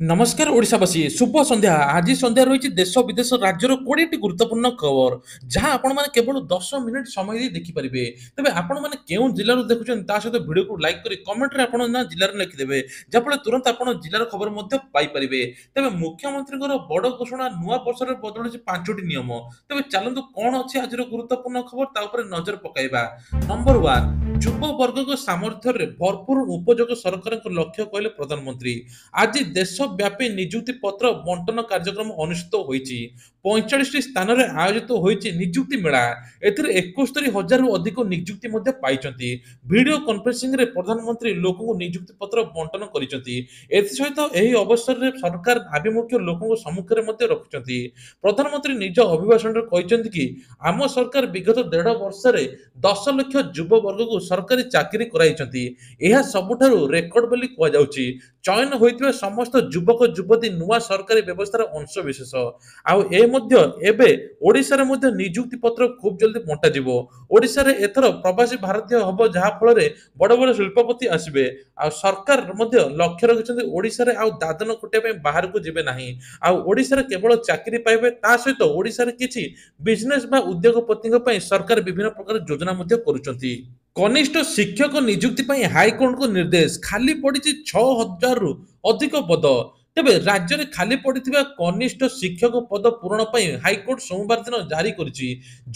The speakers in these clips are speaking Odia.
नमस्कार ओडिशावासी शुभ संध्या आज संध्या रही देश विदेश राज्यर 20टी गुरुत्वपूर्ण खबर जहां आपण माने केवल 10 मिनिट समय दे देखि परिबे। तबे आपण माने केउ जिल्लार देखुछन ता सहित वीडियो को लाइक करी कमेंट रे आपण ना जिल्लार लिखि देबे जाफळे तुरंत आपण जिल्लार खबर मध्ये पाई परिबे। तबे मुख्यमंत्री बड़ घोषणा नुआ वर्ष रे बदलुछि 5टी नियम। तबे चलंतु कोन अछि आजिर गुरुत्वपूर्ण खबर ता ऊपर नजर पकाइबा। नंबर 1 युव वर्ग को सामर्थ्य रे भरपूर उपयोग सरकार को लक्ष्य कहले प्रधानमंत्री। आज देशव्यापी नियुक्ति पत्र बंटन कार्यक्रम अनुष्ठित होईछि। 45 स्थान में आयोजित होईछि नियुक्ति मेला। एथिरे 71,000 अधिक नियुक्ति मध्ये पाइछन्ति। वीडियो कॉन्फ्रेंसिंग रे प्रधानमंत्री लोकों को नियुक्ति पत्र बंटन करिसन्ति। एथि सहित एही अवसर रे सरकार आभिमुख्य लोकों को सम्मुख रे मध्ये रखिसन्ति। प्रधानमंत्री निज अभिभाषण रे कहिसन्ति कि आम सरकार विगत 1.5 वर्ष रे 10 लाख युव वर्ग को सरकारी चाकरी कराइछन्ति। एहा सबुठारु रेकर्ड बोली कुआ जाउछि। चयन होइतिबा समस्त युवक युवती नुआ सरकारी व्यवस्थार अंश विशेष आउ ए मध्य एबे ओडिसा रे मध्य नियुक्ति पत्र खूब जल्दी बंटा जिवो। ओडिसा रे एथर प्रवासी भारतीय हबो जहा फल रे बड़ बड़ शिल्पपति आसीबे। आ सरकार मध्य लक्ष्य रखिसन्ति ओडिसा रे आउ दादन कुटिया पे बाहर को जिबे नाही। आउ ओडिसा रे केवल चाकरी पाइबे ता सहित ओडिसा रे किछि बिजनेस बा उद्योगपति पई सरकार विभिन्न प्रकार योजना मध्य करूचन्ति। कनिष्ठ शिक्षक नियुक्ति पर हाईकोर्ट को निर्देश खाली पड़ी 6,000 रु अधिक पद। तेबे राज्य में खाली पड़ता कनिष्ठ शिक्षक पद पूरण पर हाईकोर्ट सोमवार दिन जारी करिछि।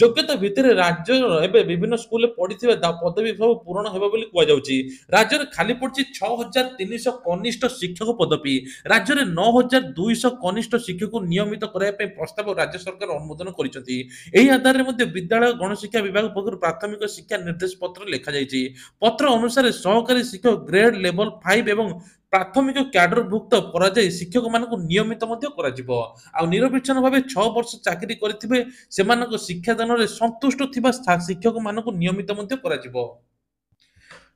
योग्यता भितर राज्य एवं विभिन्न स्कूल पड़ता पदवी सब पूरण होगा कहुच्छी। राज्य में खाली पड़ी 6,300 कनिष्ठ शिक्षक पदवी। राज्य में 9,200 कनिष्ठ शिक्षक को नियमित करने प्रस्ताव राज्य सरकार अनुमोदन कर आधार में विद्यालय गणशिक्षा विभाग पक्ष प्राथमिक शिक्षा निर्देश पत्र लिखा जाइछि। पत्र अनुसार सहकारी शिक्षक ग्रेड लेवल 5 एवं प्राथमिक क्याडरभुक्त कराई शिक्षक मान नियमित आ निरबिच्छन भाव 6 वर्ष चाकरी करथिबे सेमानक शिक्षादान में संतुष्ट थिबा शिक्षक मान नियमित करा।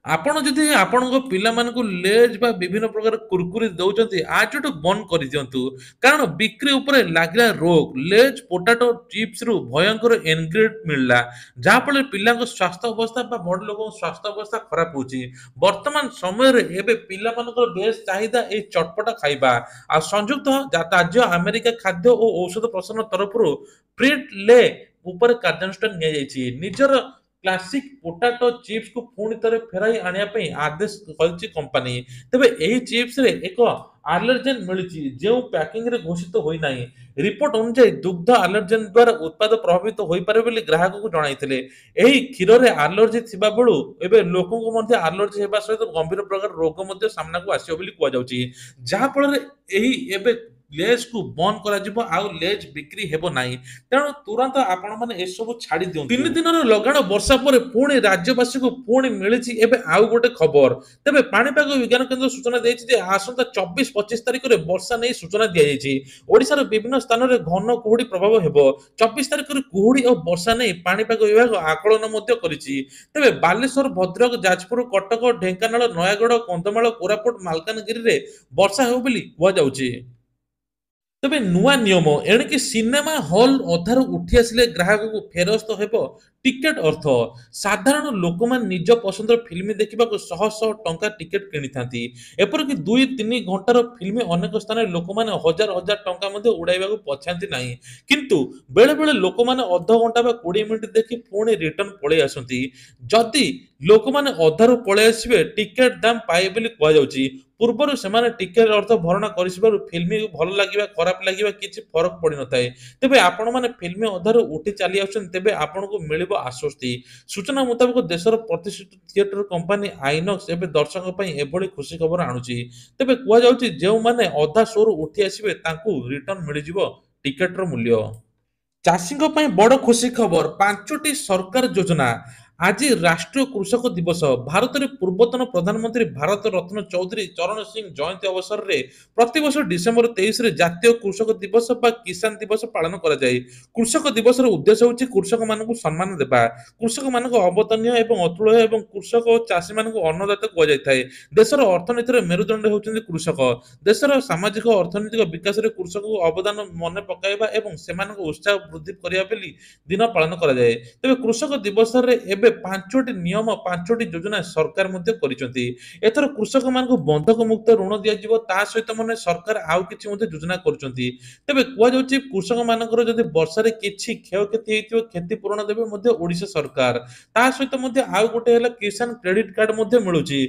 आपण जदि आपण पिलामानकु लेज बा विभिन्न प्रकार कुरकुरी दउचंती आजटू बंद कर दियंतु। कारण बिक्री उपरे लागिला रोग लेज पोटाटो चिप्स रु भयंकर एनग्रेड मिलला जहा फल पिलांक स्वास्थ्य अवस्था बा बड़ लोक स्वास्थ्य अवस्था खराब होची। वर्तमान समय रे एबे पिलामानकर बेस चाहिदा ए चटपटा खाइबा। आ संयुक्त राज्य अमेरिका खाद्य और औषध प्रशासन तरफरु प्रिट ले ऊपर कार्यानुष्ठान निया जायछि। निजर क्लासिक पोटाटो चिप्स को पुणी थे फेराई आने आदेश कर कंपनी। तेबे एही चिप्स रे एक आलर्जेन मिली जो पैकिंग रे घोषित होना। रिपोर्ट अनुसार दुग्ध आलर्जेन द्वारा उत्पाद प्रभावित हो पारे बोली ग्राहक को जणाइथिले। एही क्षीर रे आलर्जी थिबा बेलू एबे लोकन को मध्ये आलर्जी हेबा सहित गंभीर प्रकार रोग मध्ये सामना को आसीबो बोली कुआ जाउची। जहा फल रे एही एबे लेज को बंद करा जिवो आउ लेज बिक्री हेबो नाही। तेणु तुरंत आपण माने ए सब छाड़ी दियौ। 3 दिन लगाण वर्षा पर पुणी राज्यवासी को पुणी मिलिछि एबे आउ गोटे खबर। तबे पाणीपाग विज्ञान केंद्र सूचना देछि जे आसंता 24-25 तारिख रे वर्षा नै सूचना दिया जायछि। ओडिसा रो विभिन्न स्थान रे घन कुहुडी प्रभाव हेबो। 24 तारिख रे कुहुडी और वर्षा नै पाणीपाग विभाग आकलन मध्य करिछि। तबे बालेश्वर भद्रक जाजपुर कटक ढेंकानाल नयागढ़ कंधमाल कोरापुट मालकानगिरी रे वर्षा हेबो बोली कुआ जाउछि। तबे नुआ नियम एणिकी सिनेमा हॉल अधार उठी आसिले ग्राहक को फेरस्त हेबो टिकेट अर्थ। साधारण लोक निज पसंद फिल्म देखा शह शह टंका टिकेट किनी थांती। एपरिक 2-3 घंटार फिल्म अनेक स्थान लोक हजार हजार टंका उड़ाइबा पछाती नहीं। किंतु बेले बेले लोक अध घंटा 20 मिनिट देखि पुणी रिटर्न पळै आसंती। जदि लोक अधारू पळै आसिबे टिकेट दाम पाए बोली कुआ जाउची। पूर्वर से टिकेट अर्थ भरणा कर फिल्म भल लगे खराब लगे किसी फरक पड़ न थाए। तेबे आपण मैंने फिल्म अधारू उठी चली आते आपन को मिल आश्वस्ति। सूचना मुताबिक देशर प्रतिष्ठित थिएटर कंपनी आइनक्स एवं दर्शकों एभली खुशी खबर आणुची। तेबे कुआ जाउची जेउ माने अधा शोरू उठी आसिबे तांकू रिटर्न मिल जिवो टिकेटर मूल्य। चाषी बड़ खुशी खबर 5टी सरकार योजना। आज राष्ट्रीय कृषक दिवस। भारत में पूर्वतन प्रधानमंत्री भारत रत्न चौधरी चरण सिंह जयंती अवसर में प्रतिवर्ष डिसेम्बर 23 रे जातीय कृषक दिवस बा किसान दिवस पालन करा जाए। कृषक दिवस उद्देश्य होछि कृषक मानक सम्मान देबा। कृषक मानक अवतरणीय एवं अतुलनीय एवं कृषक और चाषी मानक अन्नदाता कुआ जाय। देशर अर्थनीतिर मेरुदंड होउछन्ति कृषक। देशर सामाजिक और अर्थनैतिक विकास रे कृषक को अवदान मने पकाइबा एवं सेमानक उत्साह वृद्धि करिया बेली दिन पालन करा जाए। तबे कृषक दिवस रे एबे ଏବେ 5ଟି ନିୟମ 5ଟି ଯୋଜନା ସରକାର ମଧ୍ୟ କରିଛନ୍ତି। ଏଥର କୃଷକମାନଙ୍କୁ ବନ୍ଧକ ମୁକ୍ତ ଋଣ ଦିଆଯିବ ତା ସହିତ ମାନେ ସରକାର ଆଉ କିଛି ମଧ୍ୟ ଯୋଜନା କରୁଛନ୍ତି। ତେବେ କୁହାଯାଉଛି କୃଷକମାନଙ୍କର ଯଦି ବର୍ଷାରେ କିଛି କ୍ଷୟକ୍ଷତି ହେଇଥିବ କ୍ଷତିପୂରଣ ଦେବେ ମଧ୍ୟ ଓଡ଼ିଶା ସରକାର। ତା ସହିତ ମଧ୍ୟ ଆଉ ଗୋଟେ ହେଲା କିଷାନ କ୍ରେଡିଟ୍ କାର୍ଡ ମଧ୍ୟ ମିଳୁଛି।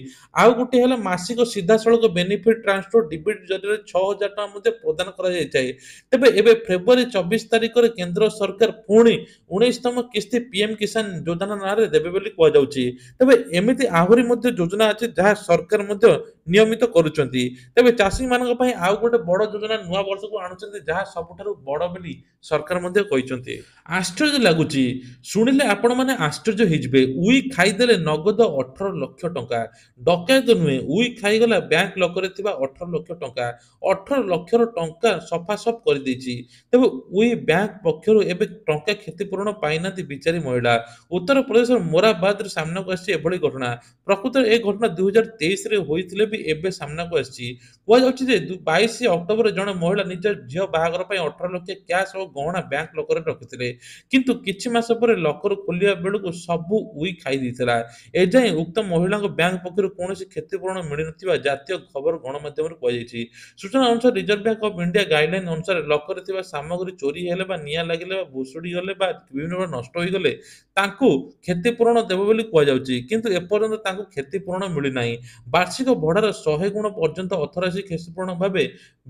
ଆଉ ଗୋଟେ ହେଲା ମାସିକ ସିଧାସଳଖ ବେନିଫିଟ୍ ଟ୍ରାନ୍ସଫର ଡିବିଟି ଜରିଆରେ 6,000 ଟଙ୍କା ମଧ୍ୟ ପ୍ରଦାନ କରାଯାଇଥାଏ। ତେବେ ଏବେ ଫେବୃଆରୀ 24 ତାରିଖରେ କେନ୍ଦ୍ର ସରକାର ପୁଣି 19ତମ କିସ୍ତି ପିଏମ୍ କିଷାନ ଯୋଜନା ନାଁରେ ଦେବେ ବୋଲି କୁହାଯାଉଛି। ତେବେ ଏମିତି ଆହୁରି ମଧ୍ୟ ଯୋଜନା ଅଛି ଯାହା ସରକାର ମଧ୍ୟ ନିୟମିତ କରୁଛନ୍ତି। ତେବେ ଚାଷୀମାନଙ୍କ ପାଇଁ ଆଉ ଗୋଟେ ବଡ଼ ଯୋଜନା ନୂଆ ବର୍ଷକୁ ଆଣୁଛନ୍ତି ଯାହା ସବୁଠାରୁ ବଡ଼ ବୋଲି ସରକାର ମଧ୍ୟ କହିଛନ୍ତି। ଆଶ୍ଚର୍ଯ୍ୟ ଲାଗୁଛି ଶୁଣିଲେ ଆପଣମାନେ ଆଶ୍ଚର୍ଯ୍ୟ ହେଇଯିବେ। ଉଇ ଖାଇଦେଲେ ନଗଦ 18 ଲକ୍ଷ ଟଙ୍କା। ଡକାୟତ ନୁହେଁ, ଉଇ ଖାଇଗଲା ବ୍ୟାଙ୍କ ଲକରରେ ଥିବା 18 ଲକ୍ଷ ଟଙ୍କା। 18 ଲକ୍ଷର ଟଙ୍କା ସଫାସଫ କରିଦେଇଛି। ତେବେ ଉଇ ବ୍ୟାଙ୍କ ପକ୍ଷରୁ ଏବେ ଟଙ୍କା କ୍ଷତିପୂରଣ ପାଇନାହାନ୍ତି ବିଚାରୀ ମହିଳା। ଉତ୍ତରପ୍ରଦେଶର ମୋରାବାଦରେ ସାମ୍ନାକୁ ଆସିଛି ଏଭଳି ଘଟଣା। ପ୍ରକୃତରେ ଏ ଘଟଣା 2023ରେ ହୋଇଥିଲେ ବି ଏବେ ସାମ୍ନାକୁ ଆସିଛି। କୁହାଯାଉଛି ଯେ 22 ଅକ୍ଟୋବରରେ ଜଣେ ମହିଳା ନିଜ ଝିଅ ବାହାଘର ପାଇଁ 18 ଲକ୍ଷ କ୍ୟାସ୍ ଓ ଗହଣା ବ୍ୟାଙ୍କ ଲକରରେ ରଖିଥିଲେ। କିନ୍ତୁ କିଛି ମାସ ପରେ ଲକର ଖୋଲିବା ବେଳକୁ ସବୁ ଉଇ ଖାଇ ଦେଇଥିଲା। ଏଯାଏଁ ଉକ୍ତ ମହିଳାଙ୍କ ବ୍ୟାଙ୍କ ପକ୍ଷରୁ କୌଣସି କ୍ଷତିପୂରଣ ମିଳିନଥିବା ଜାତୀୟ ଖବର ଗଣମାଧ୍ୟମରେ କୁହାଯାଇଛି। ସୂଚନା ଅନୁସାରେ reserve bank of India guideline ଅନୁସାରେ ଲକରରେ ଥିବା ସାମଗ୍ରୀ ଚୋରି ହେଲେ ବା ନିଆଁ ଲାଗିଲେ ବା ଭୁଶୁଡ଼ି ଗଲେ ବା ବିଭିନ୍ନ ଭାବେ ନଷ୍ଟ ହୋଇଗଲେ ତାଙ୍କୁ କ୍ଷତିପୂରଣ ଦେବ ବୋଲି କୁହାଯାଉଛି। କିନ୍ତୁ ଏପର୍ଯ୍ୟନ୍ତ ତାଙ୍କୁ କ୍ଷତିପୂରଣ ମିଳିନାହିଁ। ବାର୍ଷିକ ଭଡ଼ାର 100 ଗୁଣ ପର୍ଯ୍ୟନ୍ତ ଅର୍ଥରାଶି କ୍ଷତିପୂରଣ ଭାବେ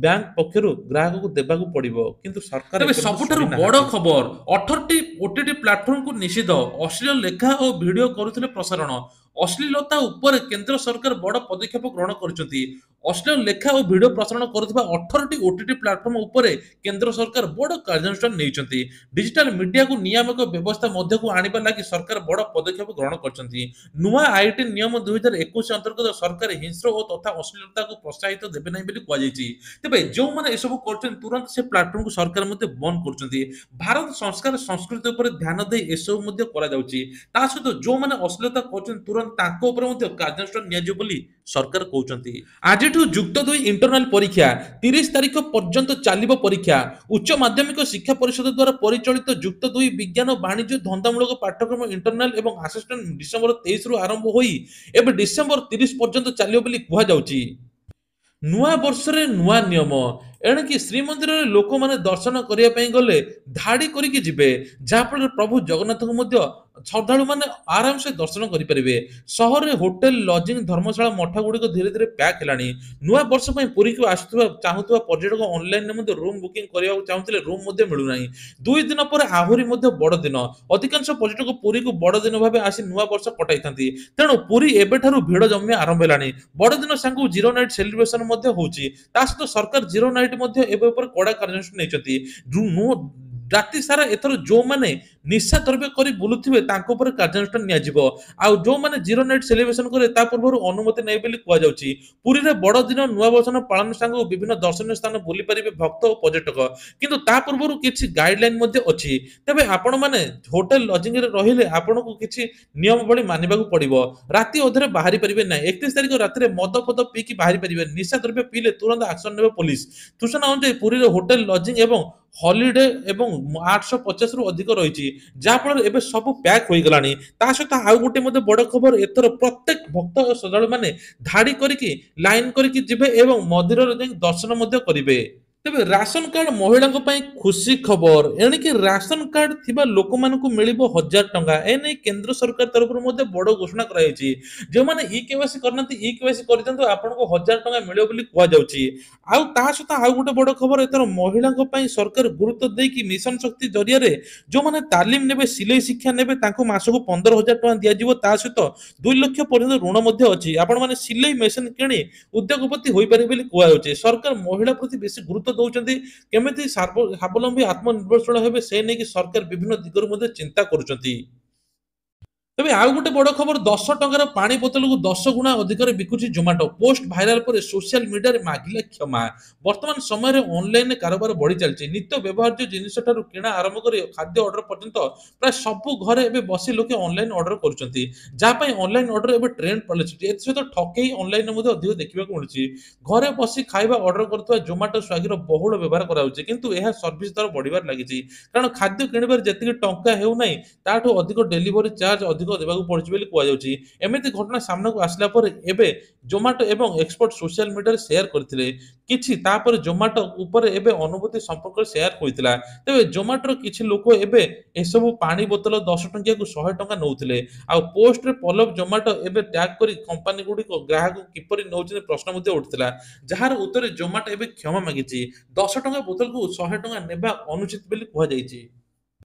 ବ୍ୟାଙ୍କ ପକ୍ଷରୁ ଗ୍ରାହକଙ୍କୁ ଦେବାକୁ ପଡ଼ିବ। କିନ୍ତୁ ସରକାର ତେବେ ଏପର୍ଯ୍ୟନ୍ତ ସବୁଠାରୁ ବଡ଼ ଶୁଣିନାହାନ୍ତି। ଖବର 18ଟି ଓଟିଟି ପ୍ଲାଟଫର୍ମକୁ ନିଷିଦ୍ଧ। ଅଶ୍ଳୀଳ ଲେଖା ଓ ଭିଡିଓ କରୁଥିଲେ ପ୍ରସାରଣ। ଅଶ୍ଳୀଳତା ଉପରେ କେନ୍ଦ୍ର ସରକାର ବଡ଼ ପଦକ୍ଷେପ ଗ୍ରହଣ କରିଛନ୍ତି। ଅଶ୍ଳୀଳ ଲେଖା ଓ ଭିଡିଓ ପ୍ରସାରଣ କରୁଥିବା 18ଟି ଓଟିଟି ପ୍ଲାଟଫର୍ମ ଉପରେ କେନ୍ଦ୍ର ସରକାର ବଡ଼ କାର୍ଯ୍ୟାନୁଷ୍ଠାନ ନେଇଛନ୍ତି। ଡିଜିଟାଲ ମିଡିଆକୁ ନିୟାମକ ବ୍ୟବସ୍ଥା ମଧ୍ୟକୁ ଆଣିବା ଲାଗି ସରକାର ବଡ଼ ପଦକ୍ଷେପ ଗ୍ରହଣ କରିଛନ୍ତି। ନୂଆ ଆଇଟି ନିୟମ 2021 ଅନ୍ତର୍ଗତ ସରକାର ହିଂସ୍ର ଓ ତଥା ଅଶ୍ଳୀଳତାକୁ ପ୍ରୋତ୍ସାହିତ ଦେବେ ନାହିଁ ବୋଲି କୁହାଯାଇଛି। ତେବେ ଯେଉଁମାନେ ଏସବୁ କରୁଛନ୍ତି ତୁରନ୍ତ ସେ ପ୍ଲାଟଫର୍ମକୁ ସରକାର ମଧ୍ୟ ବନ୍ଦ କରୁଛନ୍ତି। ଭାରତ ସଂସ୍କାର ସଂସ୍କୃତି ଉପରେ ଧ୍ୟାନ ଦେଇ ଏସବୁ ମଧ୍ୟ କରାଯାଉଛି। ତା ସହିତ ଯେଉଁମାନେ ଅଶ୍ଳୀଳତା କରୁଛନ୍ତି ତୁରନ୍ତ ତାଙ୍କ ଉପରେ ମଧ୍ୟ କାର୍ଯ୍ୟାନୁଷ୍ଠାନ ନିଆଯିବ ବୋଲି ସରକାର କହୁଛନ୍ତି। ଆଜିଠୁ ଯୁକ୍ତ 2 ଇଣ୍ଟରନାଲ ପରୀକ୍ଷା 30 ତାରିଖ ପର୍ଯ୍ୟନ୍ତ ଚାଲିବ ପରୀକ୍ଷା। ଉଚ୍ଚ ମାଧ୍ୟମିକ ଶିକ୍ଷା ପରିଷଦ ଦ୍ୱାରା ପରିଚାଳିତ ଯୁକ୍ତ 2 ବିଜ୍ଞାନ ବାଣିଜ୍ୟ ଧନ୍ଦାମୂଳକ ପାଠ୍ୟକ୍ରମ ଇଣ୍ଟରନାଲ ଏବଂ ଆସିଷ୍ଟାଣ୍ଟ ଡିସେମ୍ବର 23ରୁ ଆରମ୍ଭ ହୋଇ ଏବେ ଡିସେମ୍ବର 30 ପର୍ଯ୍ୟନ୍ତ ଚାଲିବ ବୋଲି କୁହାଯାଉଛି। ନୂଆ ବର୍ଷରେ ନୂଆ ନିୟମ। ଏଣିକି ଶ୍ରୀମନ୍ଦିରରେ ଲୋକମାନେ ଦର୍ଶନ କରିବା ପାଇଁ ଗଲେ ଧାଡ଼ି କରିକି ଯିବେ। ଯାହାଫଳରେ ପ୍ରଭୁ ଜଗନ୍ନାଥଙ୍କୁ ମଧ୍ୟ ଶ୍ରଦ୍ଧାଳୁମାନେ ଆରାମସେ ଦର୍ଶନ କରିପାରିବେ। ସହରରେ ହୋଟେଲ ଲଜିଂ ଧର୍ମଶାଳା ମଠ ଗୁଡ଼ିକ ଧୀରେ ଧୀରେ ପ୍ୟାକ୍ ହେଲାଣି। ନୂଆ ବର୍ଷ ପାଇଁ ପୁରୀକୁ ଆସୁଥିବା ଚାହୁଁଥିବା ପର୍ଯ୍ୟଟକ ଅନଲାଇନରେ ମଧ୍ୟ ରୁମ୍ ବୁକିଂ କରିବାକୁ ଚାହୁଁଥିଲେ ରୁମ୍ ମଧ୍ୟ ମିଳୁନାହିଁ। 2 ଦିନ ପରେ ଆହୁରି ମଧ୍ୟ ବଡ଼ ଦିନ। ଅଧିକାଂଶ ପର୍ଯ୍ୟଟକ ପୁରୀକୁ ବଡ଼ ଦିନ ଭାବେ ଆସି ନୂଆ ବର୍ଷ କଟାଇଥାନ୍ତି। ତେଣୁ ପୁରୀ ଏବେଠାରୁ ଭିଡ଼ ଜମିବା ଆରମ୍ଭ ହେଲାଣି। ବଡ଼ଦିନ ସାଙ୍ଗକୁ ଜିରୋ ନାଇଟ୍ ସେଲିବ୍ରେସନ ମଧ୍ୟ ହେଉଛି। ତା ସହିତ ସରକାର ଜିରୋ ନାଇଟ୍ ମଧ୍ୟ ଏବେ ଉପରେ କଡ଼ା କାର୍ଯ୍ୟାନୁଷ୍ଠାନ ନେଇଛନ୍ତି। ରାତି ସାରା ଏଥର ଯେଉଁମାନେ ନିଶା ଦ୍ରବ୍ୟ କରି ବୁଲୁଥିବେ ତାଙ୍କ ଉପରେ କାର୍ଯ୍ୟାନୁଷ୍ଠାନ ନିଆଯିବ। ଆଉ ଯେଉଁମାନେ ଜିରୋ ନାଇଟ୍ ସେଲିବ୍ରେସନ କରିବେ ତା ପୂର୍ବରୁ ଅନୁମତି ନେବେ ବୋଲି କୁହାଯାଉଛି। ପୁରୀରେ ବଡ଼ଦିନ ନୂଆବର୍ଷ ପାଳନ ସାଙ୍ଗକୁ ବିଭିନ୍ନ ଦର୍ଶନୀୟ ସ୍ଥାନ ବୁଲିପାରିବେ ଭକ୍ତ ଓ ପର୍ଯ୍ୟଟକ। କିନ୍ତୁ ତା ପୂର୍ବରୁ କିଛି ଗାଇଡଲାଇନ ମଧ୍ୟ ଅଛି। ତେବେ ଆପଣମାନେ ହୋଟେଲ ଲଜିଂରେ ରହିଲେ ଆପଣଙ୍କୁ କିଛି ନିୟମାବଳୀ ମାନିବାକୁ ପଡ଼ିବ। ରାତି ଅଧରେ ବାହାରି ପାରିବେ ନାହିଁ। 31 ତାରିଖ ରାତିରେ ମଦ ଫଦ ପିଇକି ବାହାରି ପାରିବେ। ନିଶା ଦ୍ରବ୍ୟ ପିଇଲେ ତୁରନ୍ତ ଆକ୍ସନ ନେବ ପୋଲିସ। ସୂଚନା ଅନୁଯାୟୀ ପୁରୀରେ ହୋଟେଲ ଲଜିଂ ଏବଂ ହଲିଡେ ଏବଂ 850ରୁ ଅଧିକ ରହିଛି। ଯାହାଫଳରେ ଏବେ ସବୁ ପ୍ୟାକ୍ ହୋଇଗଲାଣି। ତା ସହିତ ଆଉ ଗୋଟେ ମଧ୍ୟ ବଡ଼ ଖବର ଏଥର ପ୍ରତ୍ୟେକ ଭକ୍ତ ଓ ଶ୍ରଦ୍ଧାଳୁମାନେ ଧାଡ଼ି କରିକି ଲାଇନ କରିକି ଯିବେ ଏବଂ ମନ୍ଦିରରେ ଯାଇ ଦର୍ଶନ ମଧ୍ୟ କରିବେ। ତେବେ ରାସନ କାର୍ଡ ମହିଳାଙ୍କ ପାଇଁ ଖୁସି ଖବର। ଏଣିକି ରାସନ କାର୍ଡ ଥିବା ଲୋକମାନଙ୍କୁ ମିଳିବ 1000 ଟଙ୍କା। ଏନେଇ କେନ୍ଦ୍ର ସରକାର ତରଫରୁ ମଧ୍ୟ ବଡ଼ ଘୋଷଣା କରାଯାଇଛି। ଯେଉଁମାନେ ଇ କେୱାଇସି କରିନାହାନ୍ତି ଇ କେୱାଇସି କରିଦିଅନ୍ତୁ ଆପଣଙ୍କୁ 1000 ଟଙ୍କା ମିଳିବ ବୋଲି କୁହାଯାଉଛି। ଆଉ ତା ସହିତ ଆଉ ଗୋଟେ ବଡ଼ ଖବର ଏଥର ମହିଳାଙ୍କ ପାଇଁ ସରକାର ଗୁରୁତ୍ୱ ଦେଇକି ମିଶନ ଶକ୍ତି ଜରିଆରେ ଯେଉଁମାନେ ତାଲିମ ନେବେ ସିଲେଇ ଶିକ୍ଷା ନେବେ ତାଙ୍କୁ ମାସକୁ 15,000 ଟଙ୍କା ଦିଆଯିବ। ତା ସହିତ 2 ଲକ୍ଷ ପର୍ଯ୍ୟନ୍ତ ଋଣ ମଧ୍ୟ ଅଛି। ଆପଣମାନେ ସିଲେଇ ମେସିନ କିଣି ଉଦ୍ୟୋଗପତି ହୋଇପାରିବେ ବୋଲି କୁହାଯାଉଛି। ସରକାର ମହିଳା ପ୍ରତି ବେଶୀ ଗୁରୁତ୍ୱ ଦେଉଛନ୍ତି। କେମିତି ସ୍ୱାବଲମ୍ବୀ ଆତ୍ମନିର୍ଭରଶୀଳ ହେବେ ସେ ନେଇକି ସରକାର ବିଭିନ୍ନ ଦିଗରୁ ମଧ୍ୟ ଚିନ୍ତା କରୁଛନ୍ତି। ତେବେ ଆଉ ଗୋଟେ ବଡ଼ ଖବର 10 ଟଙ୍କାର ପାଣି ବୋତଲକୁ 10 ଗୁଣା ଅଧିକରେ ବିକୁଛି ଜୋମାଟୋ। ପୋଷ୍ଟ ଭାଇରାଲ ପରେ ସୋସିଆଲ ମିଡିଆରେ ମାଗିଲେ କ୍ଷମା। ବର୍ତ୍ତମାନ ସମୟରେ ଅନଲାଇନରେ କାରବାର ବଢ଼ି ଚାଲିଛି। ନିତ୍ୟ ବ୍ୟବହାର୍ଯ୍ୟ ଜିନିଷଠାରୁ କିଣା ଆରମ୍ଭ କରି ଖାଦ୍ୟ ଅର୍ଡର ପର୍ଯ୍ୟନ୍ତ ପ୍ରାୟ ସବୁ ଘରେ ଏବେ ବସି ଲୋକେ ଅନଲାଇନ ଅର୍ଡର କରୁଛନ୍ତି। ଯାହା ପାଇଁ ଅନଲାଇନ ଅର୍ଡର ଏବେ ଟ୍ରେଣ୍ଡ ପଡ଼ିଛି। ଏଥିସହିତ ଠକେଇ ଅନଲାଇନରେ ମଧ୍ୟ ଅଧିକ ଦେଖିବାକୁ ମିଳୁଛି। ଘରେ ବସି ଖାଇବା ଅର୍ଡର କରୁଥିବା ଜୋମାଟୋ ସ୍ୱାଗିର ବହୁଳ ବ୍ୟବହାର କରାଯାଉଛି। କିନ୍ତୁ ଏହା ସର୍ଭିସ ଦର ବଢ଼ିବାରେ ଲାଗିଛି। କାରଣ ଖାଦ୍ୟ କିଣିବାରେ ଯେତିକି ଟଙ୍କା ହେଉନାହିଁ ତାଠୁ ଅଧିକ ଡେଲିଭରି ଚାର୍ଜ ଅଧିକ ଅଧିକ ଦେବାକୁ ପଡୁଛି ବୋଲି କୁହାଯାଉଛି। ଏମିତି ଘଟଣା ସାମ୍ନାକୁ ଆସିଲା ପରେ ଏବେ ଜୋମାଟୋ ଏବଂ ଏକ୍ସପର୍ଟ ସୋସିଆଲ ମିଡିଆରେ ସେୟାର କରିଥିଲେ କିଛି, ତାପରେ ଜୋମାଟୋ ଉପରେ ଏବେ ଅନୁଭୂତି ସମ୍ପର୍କରେ ସେୟାର ହୋଇଥିଲା। ତେବେ ଜୋମାଟୋର କିଛି ଲୋକ ଏବେ ଏସବୁ ପାଣି ବୋତଲ 10 ଟଙ୍କିଆକୁ 100 ଟଙ୍କା ନେଉଥିଲେ। ଆଉ ପୋଷ୍ଟରେ ପଲବ ଜୋମାଟୋ ଏବେ ଟ୍ୟାଗ କରି କମ୍ପାନୀ ଗୁଡ଼ିକ ଗ୍ରାହକ କିପରି ନେଉଛନ୍ତି ପ୍ରଶ୍ନ ମଧ୍ୟ ଉଠିଥିଲା, ଯାହାର ଉତ୍ତରେ ଜୋମାଟୋ ଏବେ କ୍ଷମା ମାଗିଛି। 10 ଟଙ୍କା ବୋତଲକୁ 100 ଟଙ୍କା ନେବା ଅନୁଚିତ ବୋଲି କୁହାଯାଇଛି।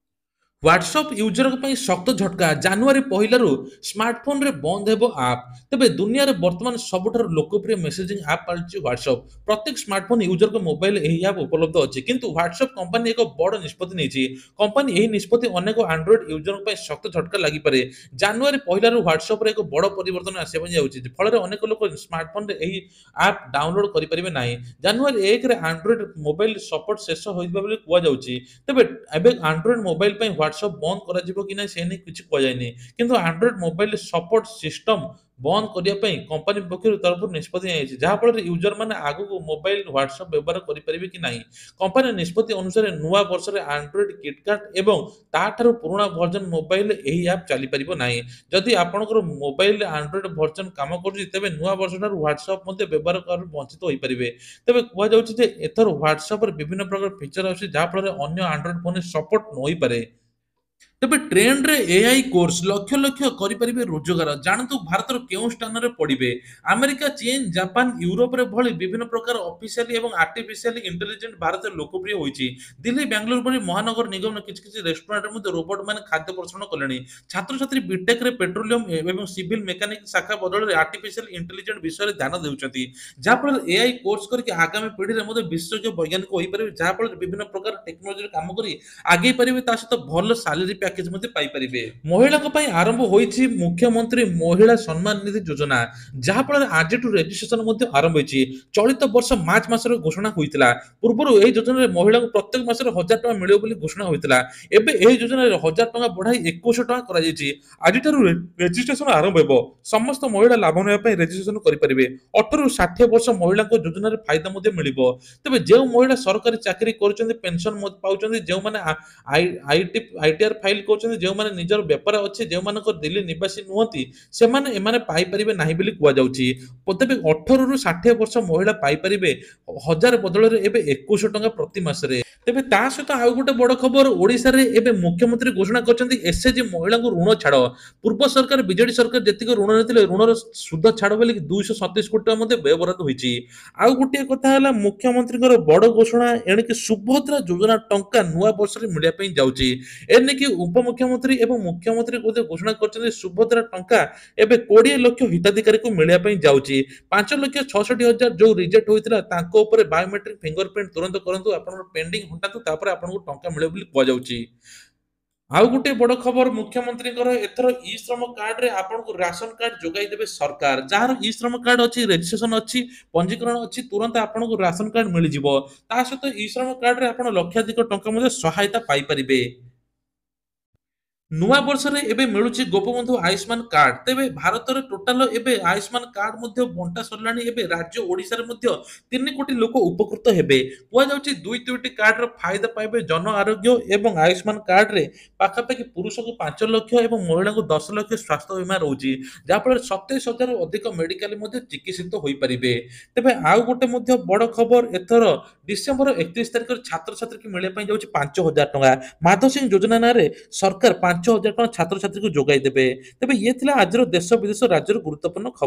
ହ୍ୱାଟ୍ସଆପ୍ ୟୁଜରଙ୍କ ପାଇଁ ଶକ୍ତ ଝଟକା, ଜାନୁଆରୀ 1ରୁ ସ୍ମାର୍ଟଫୋନରେ ବନ୍ଦ ହେବ ଆପ୍। ତେବେ ଦୁନିଆରେ ବର୍ତ୍ତମାନ ସବୁଠାରୁ ଲୋକପ୍ରିୟ ମେସେଜିଂ ଆପ୍ ପାଲଟିଛି ହ୍ୱାଟ୍ସଆପ୍। ପ୍ରତ୍ୟେକ ସ୍ମାର୍ଟଫୋନ ୟୁଜରଙ୍କ ମୋବାଇଲରେ ଏହି ଆପ୍ ଉପଲବ୍ଧ ଅଛି, କିନ୍ତୁ ହ୍ୱାଟ୍ସଆପ୍ କମ୍ପାନୀ ଏକ ବଡ଼ ନିଷ୍ପତ୍ତି ନେଇଛି। କମ୍ପାନୀ ଏହି ନିଷ୍ପତ୍ତି ଅନେକ ଆଣ୍ଡ୍ରଏଡ୍ ୟୁଜରଙ୍କ ପାଇଁ ଶକ୍ତ ଝଟକା ଲାଗିପାରେ। ଜାନୁଆରୀ 1ରୁ ହ୍ୱାଟ୍ସଆପ୍ରେ ଏକ ବଡ଼ ପରିବର୍ତ୍ତନ ଆସିବା ପାଇଁ ଯାଉଛି, ଫଳରେ ଅନେକ ଲୋକ ସ୍ମାର୍ଟଫୋନରେ ଏହି ଆପ୍ ଡାଉନଲୋଡ୍ କରିପାରିବେ ନାହିଁ। ଜାନୁଆରୀ 1ରେ ଆଣ୍ଡ୍ରଏଡ୍ ମୋବାଇଲ ସପୋର୍ଟ ଶେଷ ହୋଇଯିବ ବୋଲି କୁହାଯାଉଛି। ତେବେ ଏବେ ଆଣ୍ଡ୍ରଏଡ୍ ମୋବାଇଲ ପାଇଁ ହ୍ୱାଟ୍ସଆପ୍ ବନ୍ଦ କରାଯିବ କି ନାହିଁ ସେ ନେଇ କିଛି କୁହାଯାଇନି। କିନ୍ତୁ ଆଣ୍ଡ୍ରଏଡ୍ ମୋବାଇଲ ସପୋର୍ଟ ସିଷ୍ଟମ ବନ୍ଦ କରିବା ପାଇଁ କମ୍ପାନୀ ପକ୍ଷରୁ ତରଫରୁ ନିଷ୍ପତ୍ତି ନିଆଯାଇଛି, ଯାହାଫଳରେ ୟୁଜରମାନେ ଆଗକୁ ମୋବାଇଲ ହ୍ୱାଟ୍ସଆପ୍ ବ୍ୟବହାର କରିପାରିବେ କି ନାହିଁ। କମ୍ପାନୀର ନିଷ୍ପତ୍ତି ଅନୁସାରେ ନୂଆ ବର୍ଷରେ ଆଣ୍ଡ୍ରଏଡ୍ କିଟକାଟ ଏବଂ ତାଠାରୁ ପୁରୁଣା ଭର୍ଜନ ମୋବାଇଲରେ ଏହି ଆପ୍ ଚାଲିପାରିବ ନାହିଁ। ଯଦି ଆପଣଙ୍କର ମୋବାଇଲରେ ଆଣ୍ଡ୍ରଏଡ୍ ଭର୍ଜନ କାମ କରୁଛି, ତେବେ ନୂଆ ବର୍ଷଠାରୁ ହ୍ୱାଟ୍ସଆପ୍ ମଧ୍ୟ ବ୍ୟବହାର କରି ବଞ୍ଚିତ ହୋଇପାରିବେ। ତେବେ କୁହାଯାଉଛି ଯେ ଏଥର ହ୍ୱାଟ୍ସଆପ୍ରେ ବିଭିନ୍ନ ପ୍ରକାର ଫିଚର ଆସୁଛି, ଯାହାଫଳରେ ଅନ୍ୟ ଆଣ୍ଡ୍ରଏଡ୍ ଫୋନରେ ସପୋର୍ଟ ନ ହୋଇପାରେ। ତେବେ ଟ୍ରେଣ୍ଡରେ ଏଆଇ କୋର୍ସ ଲକ୍ଷ ଲକ୍ଷ କରିପାରିବେ ରୋଜଗାର, ଜାଣନ୍ତୁ ଭାରତର କେଉଁ ସ୍ଥାନରେ ପଡ଼ିବେ। ଆମେରିକା, ଚୀନ, ଜାପାନ, ୟୁରୋପରେ ଭଳି ବିଭିନ୍ନ ପ୍ରକାର ଅଫିସିଆଲି ଏବଂ ଆର୍ଟିଫିସିଆଲି ଇଣ୍ଟେଲିଜେଣ୍ଟ ଭାରତରେ ଲୋକପ୍ରିୟ ହୋଇଛି। ଦିଲ୍ଲୀ, ବାଙ୍ଗାଲୋର ଭଳି ମହାନଗର ନିଗମର କିଛି କିଛି ରେଷ୍ଟୁରାଣ୍ଟରେ ମଧ୍ୟ ରୋବୋଟ ମାନେ ଖାଦ୍ୟ ପରିବେଷଣ କଲେଣି। ଛାତ୍ରଛାତ୍ରୀ ବିଟେକରେ ପେଟ୍ରୋଲିୟମ ଏବଂ ସିଭିଲ ମେକାନିକ ଶାଖା ବଦଳରେ ଆର୍ଟିଫିସିଆଲ ଇଣ୍ଟେଲିଜେଣ୍ଟ ବିଷୟରେ ଧ୍ୟାନ ଦେଉଛନ୍ତି, ଯାହାଫଳରେ ଏଆଇ କୋର୍ସ କରିକି ଆଗାମୀ ପିଢ଼ିରେ ମଧ୍ୟ ବିଶେଷଜ୍ଞ ବୈଜ୍ଞାନିକ ହୋଇପାରିବେ, ଯାହାଫଳରେ ବିଭିନ୍ନ ପ୍ରକାର ଟେକ୍ନୋଲୋଜିରେ କାମ କରି ଆଗେଇ ପାରିବେ, ତା ସହିତ ଭଲ ସାଲାରୀ ପ୍ୟାକେଜ ମଧ୍ୟ ପାଇପାରିବେ। ମହିଳାଙ୍କ ପାଇଁ ଆରମ୍ଭ ହୋଇଛି ମୁଖ୍ୟମନ୍ତ୍ରୀ ମହିଳା ସମ୍ମାନ ନିଧି ଯୋଜନା, ଯାହାଫଳରେ ଆଜିଠୁ ରେଜିଷ୍ଟ୍ରେସନ ମଧ୍ୟ ଆରମ୍ଭ ହୋଇଛି। ଚଳିତ ବର୍ଷ ମାର୍ଚ୍ଚ ମାସରେ ଘୋଷଣା ହୋଇଥିଲା। ପୂର୍ବରୁ ଏହି ଯୋଜନାରେ ମହିଳାଙ୍କୁ ପ୍ରତ୍ୟେକ ମାସରେ 1000 ଟଙ୍କା ମିଳିବ ବୋଲି ଘୋଷଣା ହୋଇଥିଲା। ଏବେ ଏହି ଯୋଜନାରେ 1000 ଟଙ୍କା ବଢାଇ 2100 ଟଙ୍କା କରାଯାଇଛି। ଆଜିଠାରୁ ରେଜିଷ୍ଟ୍ରେସନ ଆରମ୍ଭ ହେବ। ସମସ୍ତ ମହିଳା ଲାଭ ନେବା ପାଇଁ ରେଜିଷ୍ଟ୍ରେସନ କରିପାରିବେ। 18ରୁ 60 ବର୍ଷ ମହିଳାଙ୍କ ଯୋଜନାରେ ଫାଇଦା ମଧ୍ୟ ମିଳିବ। ତେବେ ଯେଉଁ ମହିଳା ସରକାରୀ ଚାକିରି କରୁଛନ୍ତି, ପେନସନ ପାଉଛନ୍ତି, ଯେଉଁମାନେ ଆଇଟିଆର ଫାଇଲ କରୁଛନ୍ତି, ଯେଉଁମାନେ ନିଜର ବେପାର ଅଛି, ଯେଉଁମାନଙ୍କ ଦିଲ୍ଲୀ ନିବାସୀ ନୁହନ୍ତି, ସେମାନେ ଏମାନେ ପାଇପାରିବେ ନାହିଁ ବୋଲି କୁହାଯାଉଛି। ତେବେ 18ରୁ 60 ବର୍ଷ ମହିଳା ପାଇପାରିବେ 1000 ବଦଳରେ ଏବେ 2100 ଟଙ୍କା ପ୍ରତି ମାସରେ। ତେବେ ତା ସହିତ ଆଉ ଗୋଟେ ବଡ ଖବର, ଓଡ଼ିଶାରେ ଏବେ ମୁଖ୍ୟମନ୍ତ୍ରୀ ଘୋଷଣା କରିଛନ୍ତି ଏସଏଚଜି ମହିଳାଙ୍କୁ ଋଣ ଛାଡ଼। ପୂର୍ବ ସରକାର ବିଜେଡି ସରକାର ଯେତିକି ଋଣ ନେଇଥିଲେ, ଋଣର ସୁଧ ଛାଡ଼ ବୋଲି 237 କୋଟି ଟଙ୍କା ମଧ୍ୟ ବ୍ୟୟବରାଦ ହୋଇଛି। ଆଉ ଗୋଟିଏ କଥା ହେଲା, ମୁଖ୍ୟମନ୍ତ୍ରୀଙ୍କର ବଡ ଘୋଷଣା, ଏଣିକି ସୁଭଦ୍ରା ଯୋଜନା ଟଙ୍କା ନୂଆ ବର୍ଷରେ ମିଳିବା ପାଇଁ ଯାଉଛି। ଏନେକି ଉପମୁଖ୍ୟମନ୍ତ୍ରୀ ଏବଂ ମୁଖ୍ୟମନ୍ତ୍ରୀ ମଧ୍ୟ ଘୋଷଣା କରିଛନ୍ତି ସୁଭଦ୍ରା ଟଙ୍କା ଏବେ 20 ଲକ୍ଷ ହିତାଧିକାରୀଙ୍କୁ ମିଳିବା ପାଇଁ ଯାଉଛି। 5,66,000 ଯୋଉ ରିଜେକ୍ଟ ହୋଇଥିଲା, ତାଙ୍କ ଉପରେ ବାୟୋମେଟ୍ରିକ ଫିଙ୍ଗରପ୍ରିଣ୍ଟ ତୁରନ୍ତ କରନ୍ତୁ, ଆପଣଙ୍କର ପେଣ୍ଡିଂ ହଟାନ୍ତୁ, ତାପରେ ଆପଣଙ୍କୁ ଟଙ୍କା ମିଳିବ ବୋଲି କୁହାଯାଉଛି। ଆଉ ଗୋଟେ ବଡ ଖବର, ମୁଖ୍ୟମନ୍ତ୍ରୀଙ୍କର ଏଥର ଇ ଶ୍ରମ କାର୍ଡରେ ଆପଣଙ୍କୁ ରାସନ କାର୍ଡ ଯୋଗାଇ ଦେବେ ସରକାର। ଯାହାର ଇ ଶ୍ରମ କାର୍ଡ ଅଛି, ରେଜିଷ୍ଟ୍ରେସନ ଅଛି, ପଞ୍ଜୀକରଣ ଅଛି, ତୁରନ୍ତ ଆପଣଙ୍କୁ ରାସନ କାର୍ଡ ମିଳିଯିବ। ତା ସହିତ ଇ ଶ୍ରମ କାର୍ଡରେ ଆପଣ ଲକ୍ଷାଧିକ ଟଙ୍କା ମଧ୍ୟ ସହାୟତା ପାଇପାରିବେ। ନୂଆ ବର୍ଷରେ ଏବେ ମିଳୁଛି ଗୋପବନ୍ଧୁ ଆୟୁଷ୍ମାନ କାର୍ଡ। ତେବେ ଭାରତରେ ଟୋଟାଲ ଏବେ ଆୟୁଷ୍ମାନ କାର୍ଡ ମଧ୍ୟ ବଣ୍ଟା ସରିଲାଣି। ଏବେ ରାଜ୍ୟ ଓଡ଼ିଶାରେ ମଧ୍ୟ 3 କୋଟି ଲୋକ ଉପକୃତ ହେବେ। କୁହାଯାଉଛି ଦୁଇଟି କାର୍ଡର ଫାଇଦା ପାଇବେ ଜନ ଆରୋଗ୍ୟ ଏବଂ ଆୟୁଷ୍ମାନ କାର୍ଡରେ ପାଖାପାଖି ପୁରୁଷଙ୍କୁ 5 ଲକ୍ଷ ଏବଂ ମହିଳାଙ୍କୁ 10 ଲକ୍ଷ ସ୍ୱାସ୍ଥ୍ୟ ବୀମା ରହୁଛି, ଯାହାଫଳରେ 27,000ରୁ ଅଧିକ ମେଡିକାଲ ମଧ୍ୟ ଚିକିତ୍ସିତ ହୋଇପାରିବେ। ତେବେ ଆଉ ଗୋଟେ ମଧ୍ୟ ବଡ ଖବର, ଏଥର ଡିସେମ୍ବର 31 ତାରିଖରେ ଛାତ୍ରଛାତ୍ରୀଙ୍କୁ ମିଳିବା ପାଇଁ ଯାଉଛି 5,000 ଟଙ୍କା। ମାଧବ ସିଂ ଯୋଜନା ନାଁରେ ସରକାର 5,000 ଟଙ୍କା ଛାତ୍ରଛାତ୍ରୀଙ୍କୁ ଯୋଗାଇ ଦେବେ। ତେବେ ଇଏ ଥିଲା ଆଜିର ଦେଶ ବିଦେଶ ରାଜ୍ୟର ଗୁରୁତ୍ୱପୂର୍ଣ୍ଣ ଖବର।